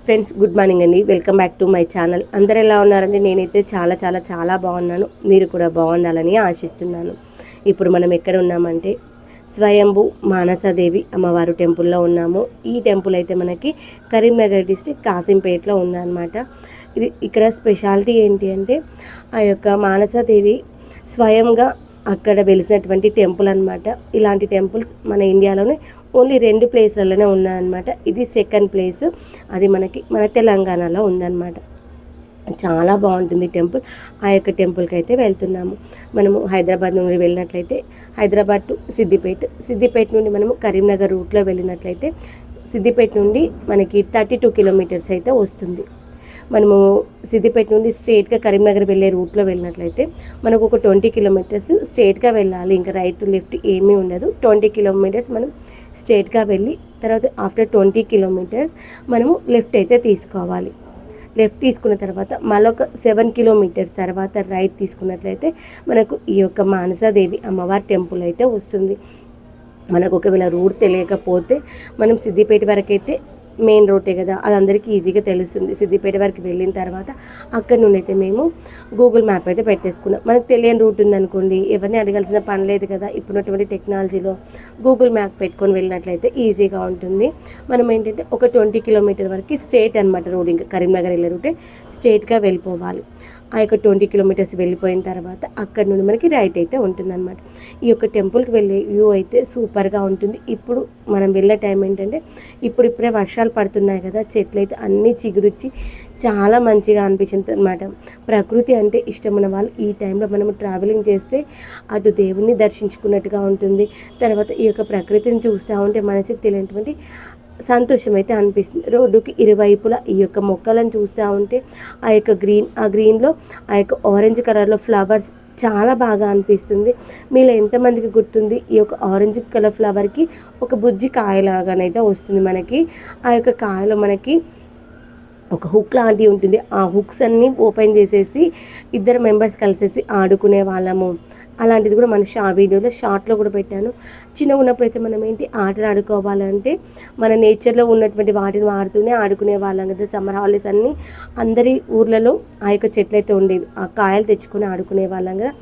Friends, good morning అండి. Welcome back to my channel. అందరు ఎలా ఉన్నారండి? నేనైతే చాలా చాలా చాలా బాగున్నాను. మీరు కూడా బాగుండాలని ఆశిస్తున్నాను. ఇప్పుడు మనం ఎక్కడ ఉన్నామంటే స్వయంభూ మానసాదేవి అమ్మవారు టెంపుల్లో ఉన్నాము. ఈ టెంపుల్ అయితే మనకి కరీంనగర్ డిస్ట్రిక్ట్ కాసింపేటలో ఉందన్నమాట. ఇక్కడ స్పెషాలిటీ ఏంటి అంటే ఆ యొక్క మానసాదేవి స్వయంగా అక్కడ వెలిసినటువంటి టెంపుల్ అనమాట. ఇలాంటి టెంపుల్స్ మన ఇండియాలోనే ఓన్లీ 2 ప్లేస్లలోనే ఉన్నాయన్నమాట. ఇది సెకండ్ ప్లేస్, అది మన తెలంగాణలో ఉందన్నమాట. చాలా బాగుంటుంది టెంపుల్. ఆ యొక్క టెంపుల్కి అయితే వెళ్తున్నాము. మనము హైదరాబాద్ నుండి వెళ్ళినట్లయితే హైదరాబాద్ టు సిద్దిపేట నుండి మనము కరీంనగర్ రూట్లో వెళ్ళినట్లయితే సిద్దిపేట నుండి మనకి 32 కిలోమీటర్స్ అయితే వస్తుంది. మనము సిద్దిపేట నుండి స్ట్రేట్గా కరీంనగర్ వెళ్ళే రూట్లో వెళ్ళినట్లయితే మనకు ఒక 20 కిలోమీటర్స్ స్ట్రేట్గా వెళ్ళాలి. ఇంకా రైట్ లెఫ్ట్ ఏమీ ఉండదు. 20 కిలోమీటర్స్ మనం స్ట్రేట్గా వెళ్ళి తర్వాత ఆఫ్టర్ 20 కిలోమీటర్స్ మనము లెఫ్ట్ అయితే తీసుకోవాలి. లెఫ్ట్ తీసుకున్న తర్వాత మరొక 7 కిలోమీటర్స్ తర్వాత రైట్ తీసుకున్నట్లయితే మనకు ఈ యొక్క మానసాదేవి అమ్మవారి టెంపుల్ అయితే వస్తుంది. మనకు ఒకవేళ రూట్ తెలియకపోతే మనం సిద్దిపేట వరకు అయితే మెయిన్ రోడ్డే కదా, అది అందరికీ ఈజీగా తెలుస్తుంది. సిద్దిపేట వరకు వెళ్ళిన తర్వాత అక్కడ నుండి అయితే మేము గూగుల్ మ్యాప్ అయితే పెట్టేసుకున్నాం. మనకు తెలియని రూట్ ఉందనుకోండి, ఎవరిని అడగాల్సిన పని లేదు కదా. ఇప్పుడున్నటువంటి టెక్నాలజీలో గూగుల్ మ్యాప్ పెట్టుకొని వెళ్ళినట్లయితే ఈజీగా ఉంటుంది. మనం ఏంటంటే ఒక 20 కిలోమీటర్ వరకు స్ట్రేట్ అనమాట రోడ్, ఇంకా కరీంనగర్ వెళ్ళే రూటే స్ట్రేట్గా వెళ్ళిపోవాలి. ఆ యొక్క 20 కిలోమీటర్స్ వెళ్ళిపోయిన తర్వాత అక్కడ నుండి మనకి రైట్ అయితే ఉంటుందన్నమాట. ఈ యొక్క టెంపుల్కి వెళ్ళే వ్యూ అయితే సూపర్గా ఉంటుంది. ఇప్పుడు మనం వెళ్ళే టైం ఏంటంటే ఇప్పుడిప్పుడే వర్షాలు పడుతున్నాయి కదా, చెట్లు అయితే అన్నీ చిగురుచ్చి చాలా మంచిగా అనిపించింది అనమాట. ప్రకృతి అంటే ఇష్టమైన వాళ్ళు ఈ టైంలో మనము ట్రావెలింగ్ చేస్తే అటు దేవుణ్ణి దర్శించుకున్నట్టుగా ఉంటుంది. తర్వాత ఈ యొక్క ప్రకృతిని చూస్తూ ఉంటే మనసుకి తెలియనటువంటి సంతోషం అయితే అనిపిస్తుంది. రోడ్డుకి ఇరువైపులా ఈ యొక్క మొక్కలను చూస్తూ ఉంటే ఆ యొక్క గ్రీన్లో ఆ యొక్క ఆరెంజ్ కలర్లో ఫ్లవర్స్ చాలా బాగా అనిపిస్తుంది. మీలో ఎంతమందికి గుర్తుంది ఈ యొక్క ఆరెంజ్ కలర్ ఫ్లవర్కి ఒక బుజ్జి కాయలాగానైతే వస్తుంది. మనకి ఆ యొక్క కాయలో మనకి ఒక హుక్ లాంటివి ఉంటుంది. ఆ హుక్స్ అన్నీ ఓపెన్ చేసేసి 2 మెంబర్స్ కలిసేసి ఆడుకునే వాళ్ళము. అలాంటిది కూడా మన వీడియోలో షార్ట్లో కూడా పెట్టాను. చిన్నగా ఉన్నప్పుడు అయితే మనం ఏంటి ఆటలు ఆడుకోవాలంటే మన నేచర్లో ఉన్నటువంటి వాటిని వాడుతూనే ఆడుకునే వాళ్ళం కదా. సమ్మర్ హాలిడేస్ అన్నీ అందరి ఊర్లలో ఆ యొక్క చెట్లు అయితే ఉండేవి, ఆ కాయలు తెచ్చుకొని ఆడుకునే వాళ్ళం కదా.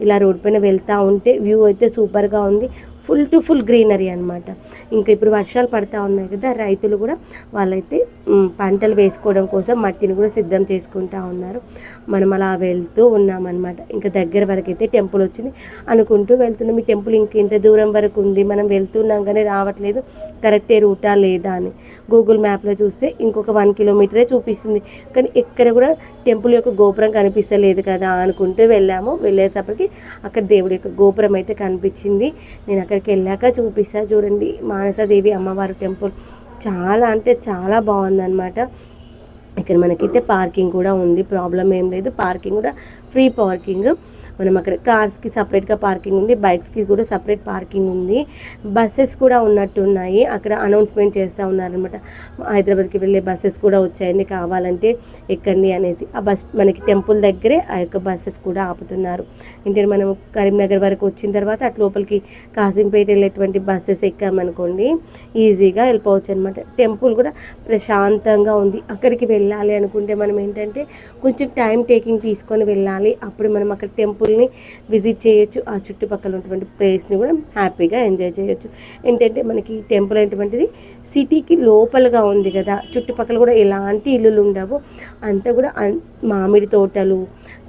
ఇలా రోడ్ పైన వెళ్తూ ఉంటే వ్యూ అయితే సూపర్గా ఉంది. ఫుల్ టు ఫుల్ గ్రీనరీ అనమాట. ఇంకా ఇప్పుడు వర్షాలు పడతా ఉన్నాయి కదా, రైతులు కూడా వాళ్ళైతే పంటలు వేసుకోవడం కోసం మట్టిని కూడా సిద్ధం చేసుకుంటూ ఉన్నారు. మనం అలా వెళ్తూ ఉన్నామన్నమాట. ఇంకా దగ్గర వరకు అయితే టెంపుల్ వచ్చింది అనుకుంటూ వెళ్తున్నాం. ఈ టెంపుల్ ఇంకెంత దూరం వరకు ఉంది, మనం వెళ్తున్నాం కానీ రావట్లేదు, కరెక్టే రూటా లేదా అని గూగుల్ మ్యాప్లో చూస్తే ఇంకొక 1 కిలోమీటరే చూపిస్తుంది. కానీ ఎక్కడ కూడా టెంపుల్ యొక్క గోపురం కనిపిస్తలేదు కదా అనుకుంటూ వెళ్ళేసప్పటికి అక్కడ దేవుడి యొక్క గోపురం అయితే కనిపించింది. నేను అక్కడికి వెళ్ళాక చూపిస్తా. చూడండి, మానసాదేవి అమ్మవారి టెంపుల్ చాలా అంటే చాలా బాగుందన్నమాట. ఇక్కడ మనకైతే పార్కింగ్ కూడా ఉంది, ప్రాబ్లం ఏం లేదు. పార్కింగ్ కూడా ఫ్రీ పార్కింగ్. మనం అక్కడ కార్స్కి సపరేట్గా పార్కింగ్ ఉంది, బైక్స్కి కూడా సపరేట్ పార్కింగ్ ఉంది. బస్సెస్ కూడా ఉన్నట్టున్నాయి, అక్కడ అనౌన్స్మెంట్ చేస్తూ ఉన్నారనమాట. హైదరాబాద్కి వెళ్ళే బస్సెస్ కూడా వచ్చాయండి, కావాలంటే ఎక్కండి అనేసి. ఆ బస్ మనకి టెంపుల్ దగ్గరే ఆ యొక్క బస్సెస్ కూడా ఆపుతున్నారు. ఏంటంటే మనం కరీంనగర్ వరకు వచ్చిన తర్వాత అటు లోపలికి కాసింపేట వెళ్ళేటువంటి బస్సెస్ ఎక్కామనుకోండి ఈజీగా వెళ్ళిపోవచ్చు అనమాట. టెంపుల్ కూడా ప్రశాంతంగా ఉంది. అక్కడికి వెళ్ళాలి అనుకుంటే మనం ఏంటంటే కొంచెం టైం టేకింగ్ తీసుకొని వెళ్ళాలి. అప్పుడు మనం అక్కడ టెంపుల్ని విజిట్ చేయొచ్చు. ఆ చుట్టుపక్కల ఉన్నటువంటి ప్లేస్ని కూడా హ్యాపీగా ఎంజాయ్ చేయొచ్చు. ఏంటంటే మనకి టెంపుల్ అనేటువంటిది సిటీకి లోపలగా ఉంది కదా, చుట్టుపక్కల కూడా ఎలాంటి ఇల్లులు ఉండవు. అంతా కూడా మామిడి తోటలు,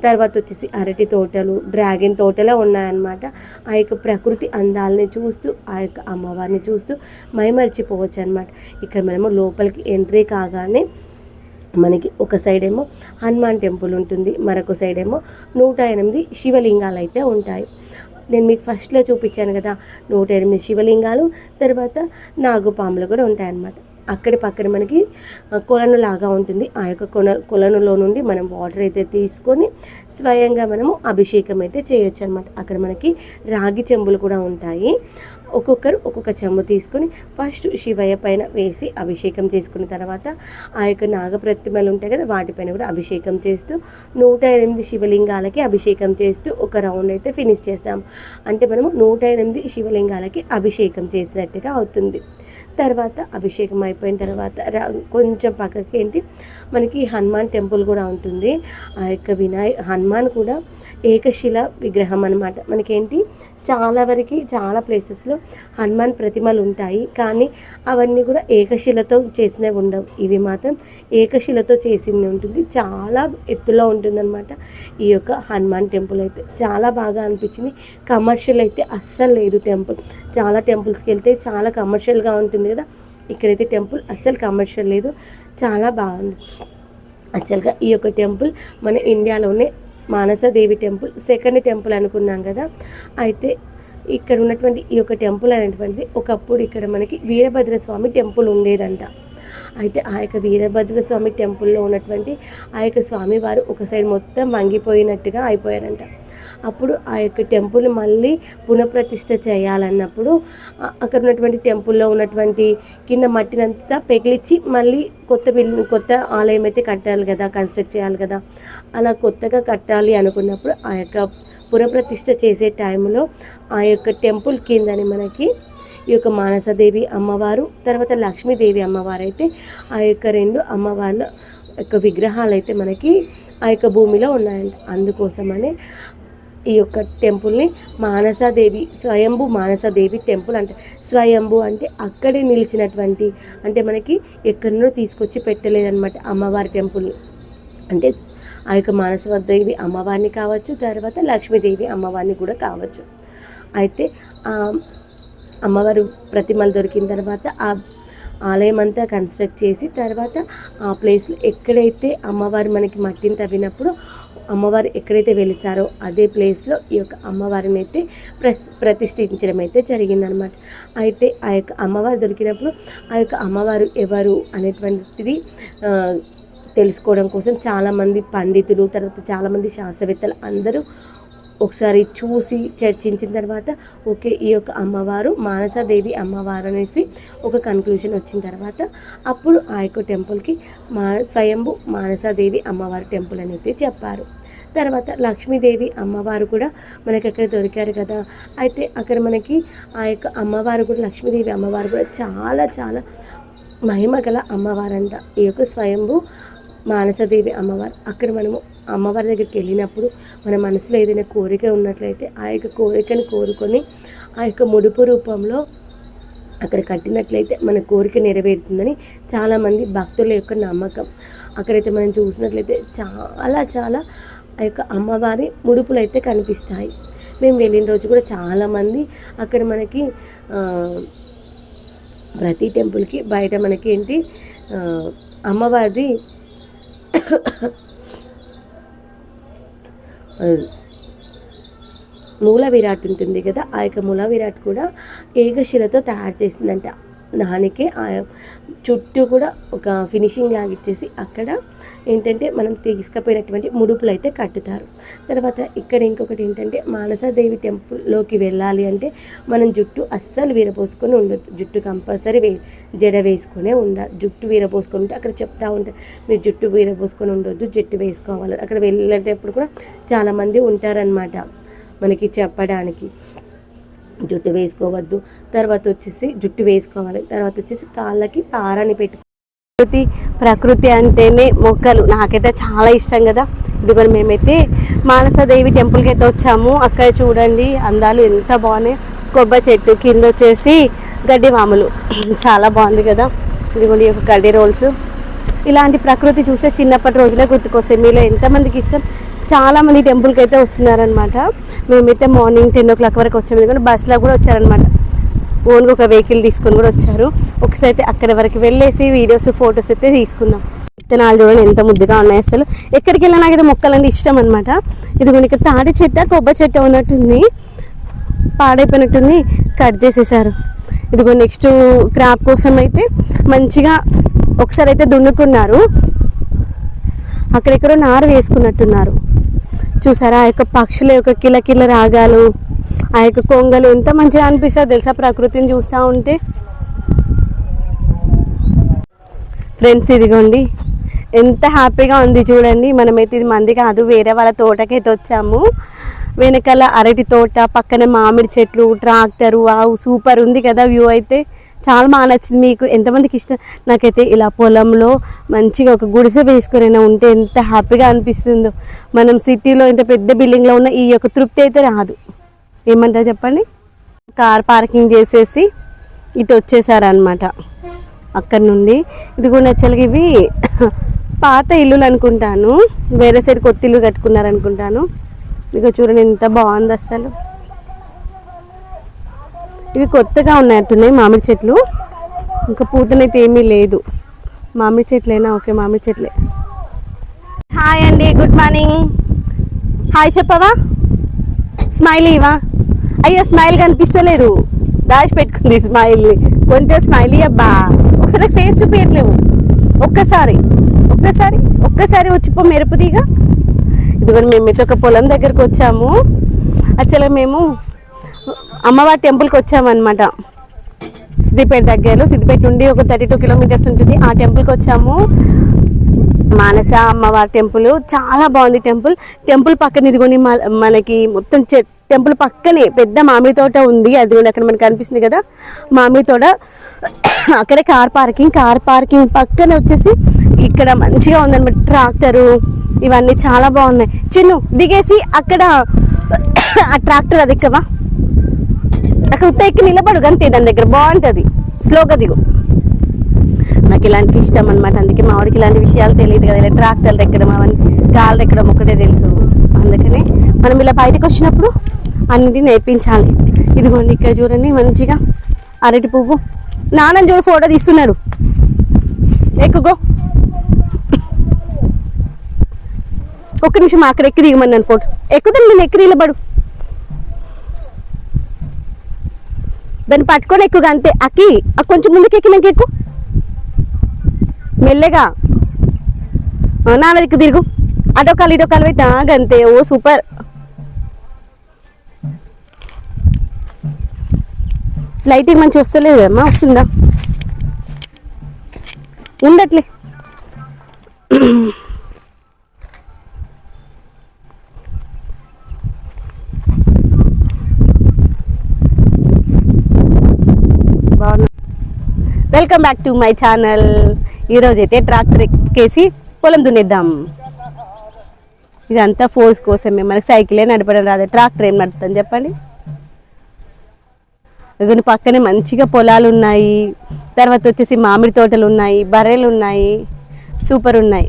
తర్వాత వచ్చేసి అరటి తోటలు, డ్రాగన్ తోటలే ఉన్నాయన్నమాట. ఆ యొక్క ప్రకృతి అందాలని చూస్తూ ఆ యొక్క అమ్మవారిని చూస్తూ మైమరిచిపోవచ్చు అనమాట. ఇక్కడ మనము లోపలికి ఎంట్రీ కాగానే మనకి ఒక సైడ్ ఏమో హనుమాన్ టెంపుల్ ఉంటుంది, మరొక సైడ్ ఏమో 108 శివలింగాలు అయితే ఉంటాయి. నేను మీకు ఫస్ట్లో చూపించాను కదా 108 శివలింగాలు, తర్వాత నాగుపాములు కూడా ఉంటాయన్నమాట. అక్కడి పక్కన మనకి కొలను లాగా ఉంటుంది. ఆ యొక్క కొలనులో నుండి మనం వాటర్ అయితే తీసుకొని స్వయంగా మనము అభిషేకం అయితే చేయొచ్చు అనమాట. అక్కడ మనకి రాగి చెంబులు కూడా ఉంటాయి. ఒక్కొక్కరు ఒక్కొక్క చెంబు తీసుకొని ఫస్ట్ శివయ్య పైన వేసి అభిషేకం చేసుకున్న తర్వాత ఆ యొక్క నాగప్రతిమలు ఉంటాయి కదా వాటిపైన కూడా అభిషేకం చేస్తూ 108 శివలింగాలకి అభిషేకం చేస్తూ ఒక రౌండ్ అయితే ఫినిష్ చేసాం. అంటే మనము 108 శివలింగాలకి అభిషేకం చేసినట్టుగా అవుతుంది. తర్వాత అభిషేకం అయిపోయిన తర్వాత కొంచెం పక్కకి మనకి హనుమాన్ టెంపుల్ కూడా ఉంటుంది. ఆ యొక్క హనుమాన్ కూడా ఏకశిల విగ్రహం అనమాట. మనకేంటి చాలా ప్లేసెస్లో హనుమాన్ ప్రతిమలు ఉంటాయి, కానీ అవన్నీ కూడా ఏకశిలతో చేసినవి ఉండవు. ఇవి మాత్రం ఏకశిలతో చేసింది ఉంటుంది. చాలా ఎత్తులో ఉంటుందన్నమాట ఈ యొక్క హనుమాన్ టెంపుల్ అయితే. చాలా బాగా అనిపించింది. కమర్షియల్ అయితే అస్సలు లేదు టెంపుల్. చాలా టెంపుల్స్కి వెళ్తే చాలా కమర్షియల్గా ఉంటుంది కదా, ఇక్కడైతే టెంపుల్ అస్సలు కమర్షియల్ లేదు, చాలా బాగుంది. యాక్చువల్గా ఈ యొక్క టెంపుల్ మన ఇండియాలోనే మానసాదేవి టెంపుల్ సెకండ్ టెంపుల్ అనుకున్నాం కదా. అయితే ఇక్కడ ఉన్నటువంటి ఈ యొక్క టెంపుల్ అనేటువంటిది ఒకప్పుడు ఇక్కడ మనకి వీరభద్రస్వామి టెంపుల్ ఉండేదంట. అయితే ఆ యొక్క వీరభద్రస్వామి టెంపుల్లో ఉన్నటువంటి ఆ యొక్క స్వామివారు ఒక సైడ్ మొత్తం వంగిపోయినట్టుగా అయిపోయారంట. అప్పుడు ఆ యొక్క టెంపుల్ మళ్ళీ పునఃప్రతిష్ఠ చేయాలన్నప్పుడు అక్కడ ఉన్నటువంటి టెంపుల్లో ఉన్నటువంటి కింద మట్టినంతా పెగిలిచ్చి మళ్ళీ కొత్త ఆలయం అయితే కట్టాలి కదా, కన్స్ట్రక్ట్ చేయాలి కదా. అలా కొత్తగా కట్టాలి అనుకున్నప్పుడు ఆ యొక్క పునఃప్రతిష్ఠ చేసే టైంలో ఆ యొక్క టెంపుల్ కిందని మనకి ఈ యొక్క మానసాదేవి అమ్మవారు, తర్వాత లక్ష్మీదేవి అమ్మవారు అయితే ఆ యొక్క 2 అమ్మవార్ల యొక్క విగ్రహాలు అయితే మనకి ఆ యొక్క భూమిలో ఉన్నాయంట. అందుకోసమని ఈ యొక్క టెంపుల్ని మానసాదేవి స్వయంభూ మానసాదేవి టెంపుల్ అంటే, స్వయంభూ అంటే అక్కడే నిలిచినటువంటి, అంటే మనకి ఎక్కడనో తీసుకొచ్చి పెట్టలేదన్నమాట అమ్మవారి టెంపుల్. అంటే ఆ యొక్క మానసాదేవి అమ్మవారిని కావచ్చు, తర్వాత లక్ష్మీదేవి అమ్మవారిని కూడా కావచ్చు. అయితే అమ్మవారు ప్రతిమలు దొరికిన తర్వాత ఆ ఆలయం అంతా కన్స్ట్రక్ట్ చేసి తర్వాత ఆ ప్లేస్లో ఎక్కడైతే అమ్మవారు మనకి మట్టిని తవ్వినప్పుడు అమ్మవారు ఎక్కడైతే వెలిసారో అదే ప్లేస్లో ఈ యొక్క అమ్మవారిని అయితే ప్రతిష్ఠించడం అయితే జరిగిందనమాట. అయితే ఆ యొక్క అమ్మవారు దొరికినప్పుడు ఆ యొక్క అమ్మవారు ఎవరు అనేటువంటిది తెలుసుకోవడం కోసం చాలామంది పండితులు, తర్వాత చాలామంది శాస్త్రవేత్తలు అందరూ ఒకసారి చూసి చర్చించిన తర్వాత ఓకే ఈ యొక్క అమ్మవారు మానసాదేవి అమ్మవారు అనేసి ఒక కన్క్లూజన్ వచ్చిన తర్వాత అప్పుడు ఆ యొక్క టెంపుల్కి స్వయంభూ మానసాదేవి అమ్మవారి టెంపుల్ అనేది చెప్పారు. తర్వాత లక్ష్మీదేవి అమ్మవారు కూడా మనకి అక్కడ దొరికారు కదా. అయితే అక్కడ మనకి ఆ యొక్క అమ్మవారు కూడా లక్ష్మీదేవి అమ్మవారు కూడా చాలా చాలా మహిమ గల అమ్మవారంట ఈ యొక్క స్వయంభూ మానసాదేవి అమ్మవారు. అక్కడ మనము అమ్మవారి దగ్గరికి వెళ్ళినప్పుడు మన మనసులో ఏదైనా కోరిక ఉన్నట్లయితే ఆ యొక్క కోరికను కోరుకొని ఆ యొక్క ముడుపు రూపంలో అక్కడ కట్టినట్లయితే మన కోరిక నెరవేరుతుందని చాలామంది భక్తుల యొక్క నమ్మకం. అక్కడైతే మనం చూసినట్లయితే చాలా చాలా ఆ యొక్క అమ్మవారి ముడుపులు అయితే కనిపిస్తాయి. మేము వెళ్ళిన రోజు కూడా చాలామంది అక్కడ మనకి ప్రతి టెంపుల్కి బయట మనకి అమ్మవారిది మూల విరాట్ ఉంటుంది కదా, ఆ యొక్క మూల విరాట్ కూడా ఏకశిలతో తయారు చేసిందంట. దానికే ఆ చుట్టూ కూడా ఒక ఫినిషింగ్ లాగా ఇచ్చేసి అక్కడ మనం తీసుకుపోయినటువంటి ముడుపులు అయితే కట్టుతారు. తర్వాత ఇక్కడ ఇంకొకటి మానసాదేవి టెంపుల్లోకి వెళ్ళాలి అంటే మనం జుట్టు అస్సలు వీరపోసుకొని ఉండొద్దు. జుట్టు కంపల్సరీ జడ వేసుకొనే ఉండాలి. జుట్టు వీరపోసుకొని ఉంటే అక్కడ చెప్తా ఉంటారు మీరు జుట్టు వీరపోసుకొని ఉండొద్దు, జుట్టు వేసుకోవాలి. అక్కడ వెళ్ళేటప్పుడు కూడా చాలామంది ఉంటారనమాట మనకి చెప్పడానికి జుట్టు వేసుకోవద్దు, తర్వాత వచ్చేసి జుట్టు వేసుకోవాలి, తర్వాత వచ్చేసి కాళ్ళకి పారాని పెట్టుకో. ప్రకృతి అంటేనే మొక్కలు నాకైతే చాలా ఇష్టం కదా. ఇదిగో మేమైతే మానసాదేవి టెంపుల్కి అయితే వచ్చాము. అక్కడ చూడండి అందాలు ఎంత బాగున్నాయి. కొబ్బరి చెట్టు కింద వచ్చేసి గడ్డి మామూలు చాలా బాగుంది కదా. ఇదిగోండి ఒక గడ్డి రోల్స్. ఇలాంటి ప్రకృతి చూస్తే చిన్నప్పటి రోజులే గుర్తుకొస్తాయి. మీలో ఎంతమందికి ఇష్టం? చాలామంది టెంపుల్కి అయితే వస్తున్నారనమాట. మేమైతే మార్నింగ్ 10 o'clock వరకు వచ్చాము. ఎందుకంటే బస్సులో కూడా వచ్చారనమాట, ఓన్గా ఒక వెహికల్ తీసుకొని కూడా వచ్చారు. ఒకసారి అయితే అక్కడి వరకు వెళ్ళేసి వీడియోస్ ఫొటోస్ అయితే తీసుకున్నాం. విత్తనాలు చూడండి ఎంత ముద్దుగా ఉన్నాయి. అసలు ఎక్కడికి వెళ్ళినా నాకైతే మొక్కలంటే ఇష్టం అనమాట. ఇదిగోండి ఇక్కడ తాటి చెట్ట కొబ్బరి చెట్టు ఉన్నట్టుంది, పాడైపోయినట్టుంది, కట్ చేసేసారు. ఇదిగో నెక్స్ట్ క్రాప్ కోసం అయితే మంచిగా ఒకసారి అయితే దున్నుకున్నారు. అక్కడెక్కడో నారు వేసుకున్నట్టున్నారు. చూసారా ఆ యొక్క పక్షుల యొక్క కిలకిల రాగాలు ఆ యొక్క కొంగలు ఎంత మంచిగా అనిపిస్తుంది తెలుసా ప్రకృతిని చూస్తూ ఉంటే. ఫ్రెండ్స్ ఇదిగోండి ఎంత హ్యాపీగా ఉంది చూడండి. మనమైతే ఇది మంది కాదు, వేరే వాళ్ళ తోటకైతే వచ్చాము. వెనకాల అరటి తోట, పక్కన మామిడి చెట్లు, ట్రాక్టరు, సూపర్ ఉంది కదా వ్యూ. అయితే చాలా బాగా నచ్చింది. మీకు ఎంతమందికి ఇష్టం? నాకైతే ఇలా పొలంలో మంచిగా ఒక గుడిసె వేసుకుని ఉంటే ఎంత హ్యాపీగా అనిపిస్తుందో. మనం సిటీలో ఇంత పెద్ద బిల్డింగ్లో ఉన్న ఈ యొక్క తృప్తి అయితే రాదు. ఏమంటారు చెప్పండి. కార్ పార్కింగ్ చేసేసి ఇటు వచ్చేసారనమాట అక్కడ నుండి. ఇది కూడా నచ్చలిగి ఇవి పాత ఇల్లులు అనుకుంటాను, వేరే సైడ్ కొత్త ఇల్లు కట్టుకున్నారనుకుంటాను. ఇక చూడండి ఎంత బాగుంది అసలు. ఇవి కొత్తగా ఉన్నట్టున్నాయి మామిడి చెట్లు, ఇంకా పూతనైతే ఏమీ లేదు. మామిడి చెట్లేనా? ఓకే మామిడి చెట్లే. హాయ్ అండి, గుడ్ మార్నింగ్. హాయ్ చెప్పవా? స్మైల్ ఇవా? అయ్యో స్మైల్ కనిపిస్తలేదు, దాచి పెట్టుకుంది స్మైల్ని. కొంచెం స్మైల్ అబ్బా. ఒకసారి ఫేస్ చూపించట్లేవు. ఒక్కసారి ఒక్కసారి ఒక్కసారి వచ్చిపో మెరుపుదిగా. ఇదిగోని మేమైతే ఒక పొలం దగ్గరకు వచ్చాము. యాక్చువల్గా మేము అమ్మవారి టెంపుల్కి వచ్చామన్నమాట. సిద్దిపేట దగ్గరలో, సిద్దిపేట నుండి ఒక 32 కిలోమీటర్స్ ఉంటుంది. ఆ టెంపుల్కి వచ్చాము. మానస అమ్మవారి టెంపుల్ చాలా బాగుంది. టెంపుల్ పక్కన ఇదిగోని మనకి మొత్తం టెంపుల్ పక్కనే పెద్ద మామిడి తోట ఉంది. అది అక్కడ మనకు కనిపిస్తుంది కదా మామిడి తోట. అక్కడే కార్ పార్కింగ్ పక్కన వచ్చేసి ఇక్కడ మంచిగా ఉందన్నమాట. ట్రాక్టరు ఇవన్నీ చాలా బాగున్నాయి. చిన్ను దిగేసి అక్కడ ఆ ట్రాక్టర్ అది ఎక్కవా, అక్కడ ఎక్కి నిలబడు అంతే, దాని దగ్గర బాగుంటుంది. స్లోగా దిగు. నాకు ఇలాంటి ఇష్టం అనమాట. అందుకే మా వాడికి ఇలాంటి విషయాలు తెలియదు కదా, ఇలా ట్రాక్టర్లు ఎక్కడం అవన్నీ గాలు ఎక్కడం ఒకటే తెలుసు. అందుకనే మనం ఇలా బయటకు వచ్చినప్పుడు అన్నిటి నేర్పించాలి. ఇదిగోండి ఇక్కడ చూడండి మంచిగా అరటి పువ్వు. నాన్న చూడు ఫోటో తీస్తున్నాడు. ఎక్కుగో, ఒక్క నిమిషం అక్కడ ఎక్కి దిగమన్నాను ఫోటో. ఎక్కుతాను నేను, ఎక్కి నిలబడు. దాన్ని పట్టుకొని ఎక్కువగా అంతే. అక్కి కొంచెం ముందుకు ఎక్కినాక ఎక్కువ మెల్లగా. నాన్న దిక్కు తిరుగు, అటొకాలు ఇటొకాలు పెట్టా గంతే. ఓ సూపర్. లైటింగ్ మంచి వస్తలేదు అమ్మా, వస్తుందా? ఉండట్లే. బాగున్నా. Welcome back to my channel. ఈరోజు అయితే ట్రాక్టర్ ఎక్కేసి పొలం దున్నేద్దాం. ఇదంతా ఫోర్స్ కోసమే, మనకి సైకిలే నడపడం రాదు, ట్రాక్టర్ ఏం నడుపుతాను చెప్పండి. ఇదిగోని పక్కనే మంచిగా పొలాలు ఉన్నాయి. తర్వాత వచ్చేసి మామిడి తోటలు ఉన్నాయి, బర్రెలు ఉన్నాయి, సూపర్ ఉన్నాయి.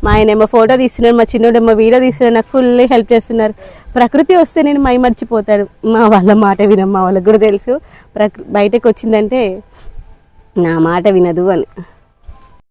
మా ఆయనేమో ఫోటో తీస్తున్నాడు, మా చిన్నోడేమో వీడియో తీస్తున్నాడు. నాకు ఫుల్ హెల్ప్ చేస్తున్నారు. ప్రకృతి వస్తే నేను మై మర్చిపోతాడు. మా వాళ్ళ మాట వినం, మా వాళ్ళకి కూడా తెలుసు బయటకు వచ్చిందంటే నా మాట వినదు అని.